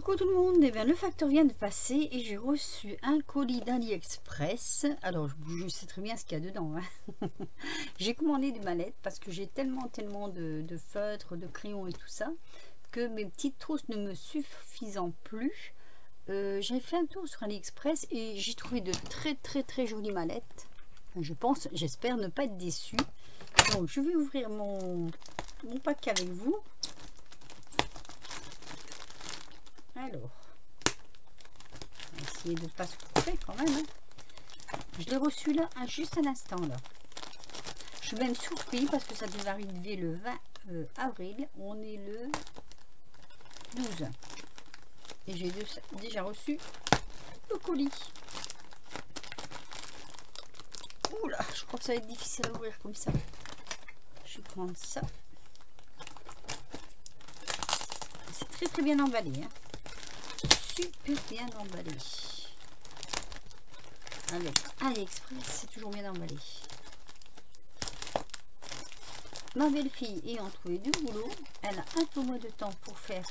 Coucou tout le monde, eh bien, le facteur vient de passer et j'ai reçu un colis d'AliExpress. Alors je sais très bien ce qu'il y a dedans, hein. J'ai commandé des mallettes parce que j'ai tellement de feutres, de crayons et tout ça que mes petites trousses ne me suffisant plus. J'ai fait un tour sur AliExpress et j'ai trouvé de très jolies mallettes. J'espère ne pas être déçue. Donc je vais ouvrir mon paquet avec vous. Alors, on va essayer de ne pas se couper quand même, hein. Je l'ai reçu là, juste à l'instant là. Je suis même surpris parce que ça devait arriver le 20 avril. On est le 12. Et j'ai déjà reçu le colis. Oula, je crois que ça va être difficile à ouvrir comme ça. Je vais prendre ça. C'est très bien emballé, hein. Super bien emballé. Avec AliExpress, c'est toujours bien emballé. Ma belle-fille ayant trouvé du boulot, elle a un peu moins de temps pour faire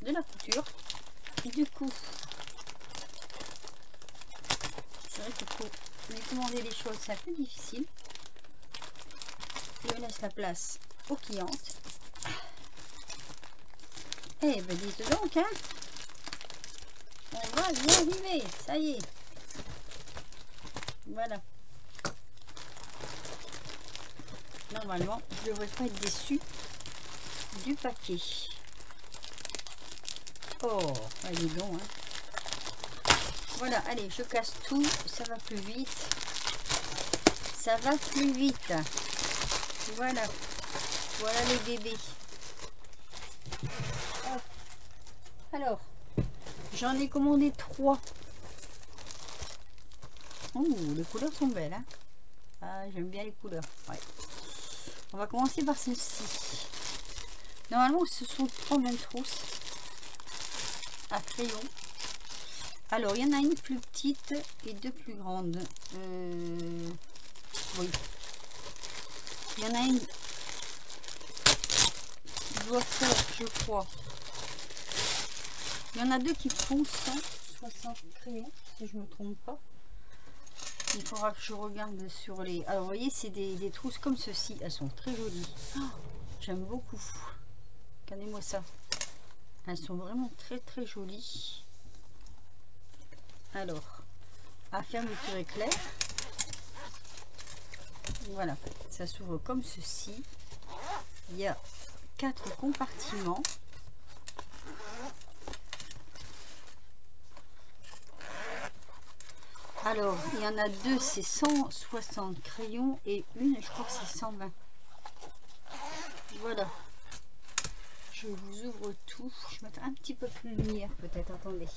de la couture. Et du coup, c'est vrai qu'il faut lui commander les choses, c'est un peu difficile. Je laisse la place aux clientes. Eh ben dites donc, hein, on va y arriver, ça y est. Voilà. Normalement, je ne devrais pas être déçue du paquet. Oh, allez donc, hein. Voilà, allez, je casse tout, ça va plus vite. Ça va plus vite. Voilà. Voilà les bébés. Alors, j'en ai commandé 3. Oh, les couleurs sont belles, hein. Ah, j'aime bien les couleurs. Ouais. On va commencer par celle-ci. Normalement, ce sont 3 mêmes trousses à crayon. Alors, il y en a une plus petite et 2 plus grandes. Oui. Il y en a une qui doit faire, je crois. Il y en a 2 qui font 160 crayons, si je ne me trompe pas. Il faudra que je regarde sur les... Alors, vous voyez, c'est des trousses comme ceci. Elles sont très jolies. Oh, j'aime beaucoup. Regardez-moi ça. Elles sont vraiment très jolies. Alors, à fermeture éclair. Voilà. Ça s'ouvre comme ceci. Il y a 4 compartiments. Alors, il y en a 2, c'est 160 crayons et une, je crois que c'est 120. Voilà. Je vous ouvre tout. Je vais mettre un petit peu plus de lumière peut-être. Attendez.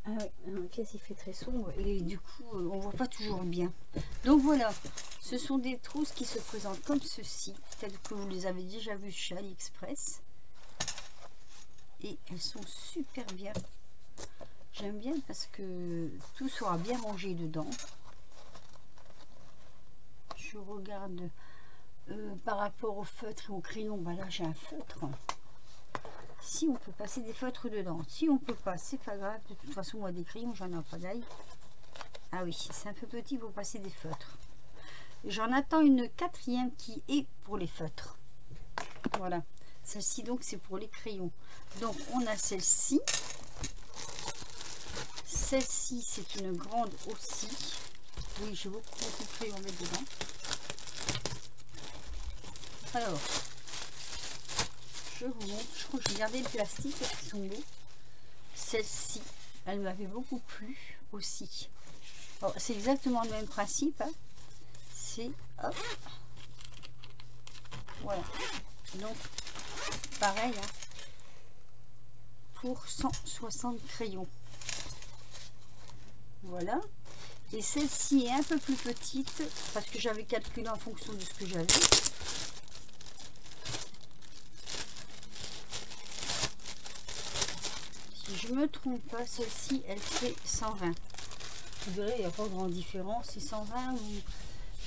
Ah oui, la pièce il fait très sombre et du coup, on voit pas toujours bien. Donc voilà, ce sont des trousses qui se présentent comme ceci. Peut-être que vous les avez déjà vues chez AliExpress. Et elles sont super bien. J'aime bien parce que tout sera bien rangé dedans. Je regarde par rapport au feutre et au crayon. Bah là, j'ai un feutre. Si on peut passer des feutres dedans. Si on peut pas, c'est pas grave. De toute façon, moi, des crayons, j'en ai pas d'ail. Ah oui, c'est un peu petit pour passer des feutres. J'en attends une 4e qui est pour les feutres. Voilà. Celle-ci, donc, c'est pour les crayons. Donc, on a celle-ci. Celle-ci, c'est une grande aussi. Oui, j'ai beaucoup de crayons à mettre dedans. Alors, je vous montre. Je crois que j'ai gardé le plastique parce qu'ils sont beaux. Celle-ci, elle m'avait beaucoup plu aussi. C'est exactement le même principe. Hein. C'est... Hop. Voilà. Donc, pareil. Hein, pour 160 crayons. Voilà. Et celle-ci est un peu plus petite parce que j'avais calculé en fonction de ce que j'avais. Si je me trompe pas, celle-ci, elle fait 120. Vous verrez, il n'y a pas de grande différence. C'est 120 ou...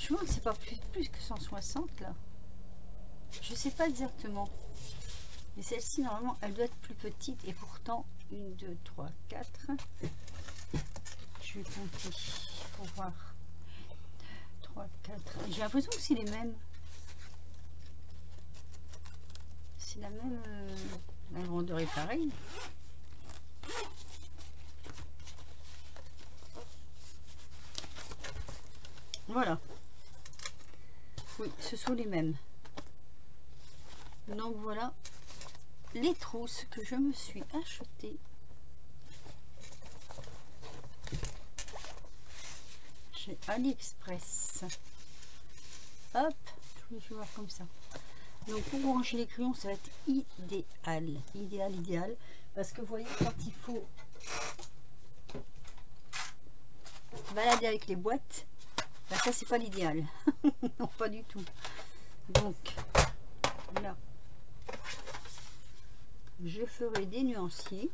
Je vois que c'est pas plus que 160 là. Je sais pas exactement. Mais celle-ci, normalement, elle doit être plus petite. Et pourtant, 1, 2, 3, 4. Je vais compter pour voir. 3, 4. J'ai l'impression que c'est les mêmes. C'est la même... la grandeur est pareille. Voilà. Oui, ce sont les mêmes. Donc voilà les trousses que je me suis achetées. Chez AliExpress. Hop, je vais voir comme ça. Donc pour ranger les crayons, ça va être idéal. Idéal. Parce que vous voyez, quand il faut balader avec les boîtes, ben ça c'est pas l'idéal. Non, pas du tout. Donc là, je ferai des nuanciers.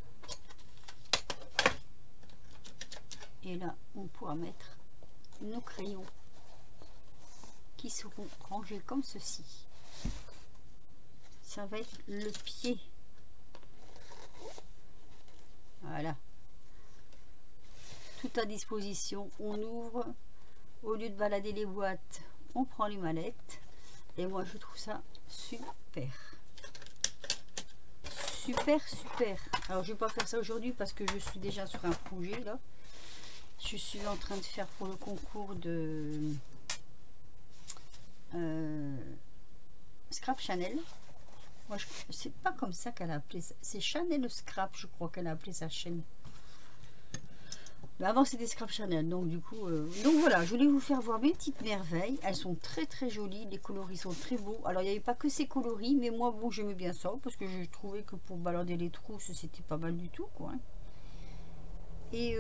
Et là, on pourra mettre nos crayons qui seront rangés comme ceci. Ça va être le pied. Voilà. Tout à disposition. On ouvre. Au lieu de balader les boîtes, on prend les mallettes. Et moi, je trouve ça super. Super. Alors, je vais pas faire ça aujourd'hui parce que je suis déjà sur un projet là. Je suis en train de faire pour le concours de Scrap Chanel. Moi, c'est pas comme ça qu'elle a appelé ça. C'est Chanel Scrap, je crois qu'elle a appelé sa chaîne. Mais avant, c'était Scrap Chanel. Donc, du coup, donc voilà, je voulais vous faire voir mes petites merveilles. Elles sont très jolies. Les coloris sont très beaux. Alors, il n'y avait pas que ces coloris, mais moi, bon, j'aimais bien ça parce que je trouvais que pour balader les trousses, c'était pas mal du tout, quoi. Et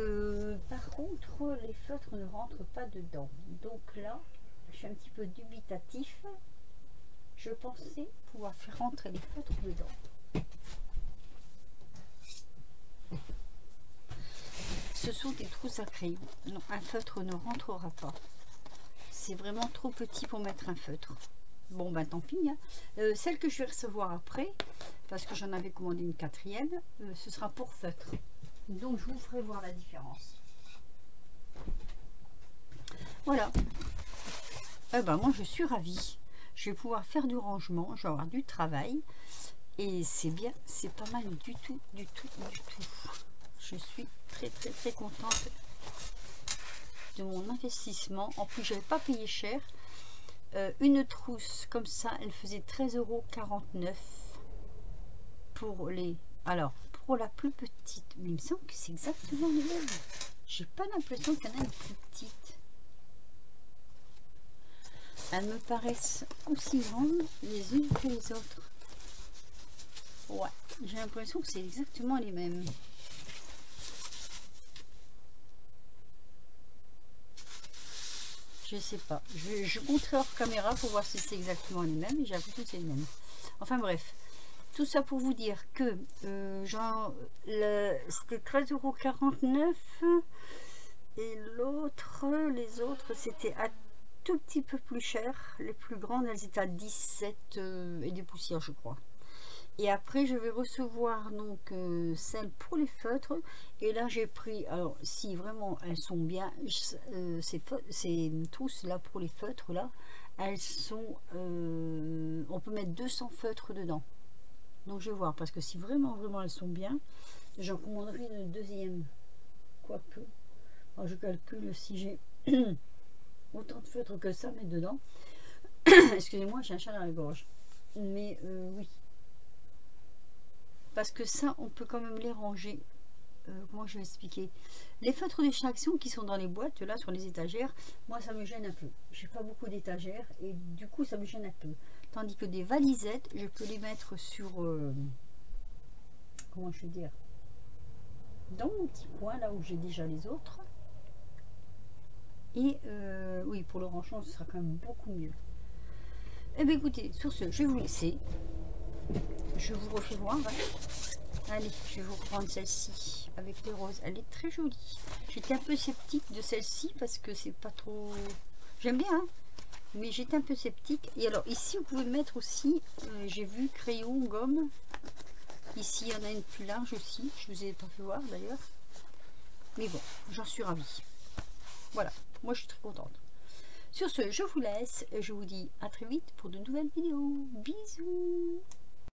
par contre, les feutres ne rentrent pas dedans. Donc là, je suis un petit peu dubitatif. Je pensais pouvoir faire rentrer les feutres dedans. Ce sont des trousses à crayon. Non, un feutre ne rentrera pas. C'est vraiment trop petit pour mettre un feutre. Bon, ben tant pis. Hein. Celle que je vais recevoir après, parce que j'en avais commandé une 4e, ce sera pour feutre. Donc, je vous ferai voir la différence. Voilà. Eh ben, moi, je suis ravie. Je vais pouvoir faire du rangement. Je vais avoir du travail. Et c'est bien. C'est pas mal du tout. Je suis très contente de mon investissement. En plus, je n'avais pas payé cher. Une trousse comme ça, elle faisait 13,49 € pour les... Alors, pour la plus petite, mais il me semble que c'est exactement le même. J'ai pas l'impression qu'il y en a une plus petite. Elles me paraissent aussi grandes les unes que les autres. Ouais, j'ai l'impression que c'est exactement les mêmes. Je sais pas. Je montrerai hors caméra pour voir si c'est exactement les mêmes. Et j'ai l'impression que c'est les mêmes. Enfin bref. Tout ça pour vous dire que c'était 13,49 € et l'autre, les autres, c'était un tout petit peu plus cher. Les plus grandes, elles étaient à 17 et des poussières, je crois. Et après, je vais recevoir donc celles pour les feutres. Et là, j'ai pris, alors si vraiment elles sont bien, ces trousses là pour les feutres là, elles sont, on peut mettre 200 feutres dedans. Donc je vais voir, parce que si vraiment elles sont bien, j'en commanderai une deuxième. Quoique, alors je calcule si j'ai autant de feutres que ça, mettre dedans. Excusez-moi, j'ai un chat dans la gorge. Mais oui. Parce que ça, on peut quand même les ranger. Comment je vais expliquer? Les feutres de chez Action qui sont dans les boîtes, là, sur les étagères, moi, ça me gêne un peu. J'ai pas beaucoup d'étagères et du coup, ça me gêne un peu. Tandis que des valisettes, je peux les mettre sur... comment je vais dire? Dans mon petit coin, là où j'ai déjà les autres. Et oui, pour le rangement, ce sera quand même beaucoup mieux. Eh bien, écoutez, sur ce, je vais vous laisser. Je vous refais voir. Hein. Allez, je vais vous prendre celle-ci avec les roses. Elle est très jolie. J'étais un peu sceptique de celle-ci parce que c'est pas trop... J'aime bien, hein, mais j'étais un peu sceptique. Et alors, ici, vous pouvez mettre aussi, j'ai vu crayon, gomme. Ici, il y en a une plus large aussi. Je vous ai pas fait voir d'ailleurs. Mais bon, j'en suis ravie. Voilà, moi je suis très contente. Sur ce, je vous laisse. Je vous dis à très vite pour de nouvelles vidéos. Bisous.